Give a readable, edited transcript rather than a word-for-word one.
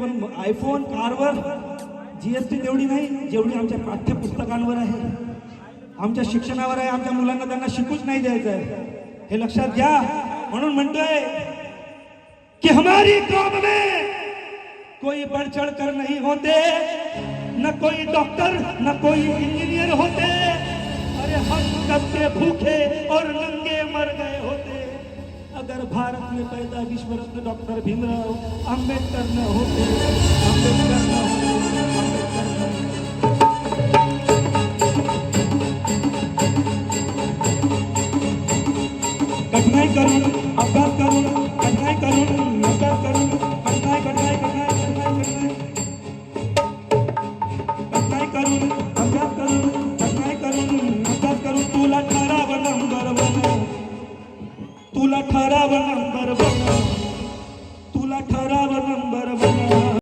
पण आयफोन कारवर जीएसटी तेवढी नाही जेवढी आमच्या पाठ्यपुस्तकांवर आहे, आमच्या शिक्षणावर आहे. आमच्या मुलांना त्यांना शिकूच नाही द्यायचं आहे, हे लक्षात घ्या. म्हणून म्हणतोय कि हमारी कौम में कोई बढ़ चढ़ कर नहीं होते, न कोई डॉक्टर न कोई इंजीनियर होते. अरे हम कब के भूखे और नंगे मर गए होते अगर भारत में पैदा विश्व रत्न डॉक्टर भीमराव अंबेडकर न होते. अंबेडकर न होते, अंबेडकर न होते. कठिनाई करून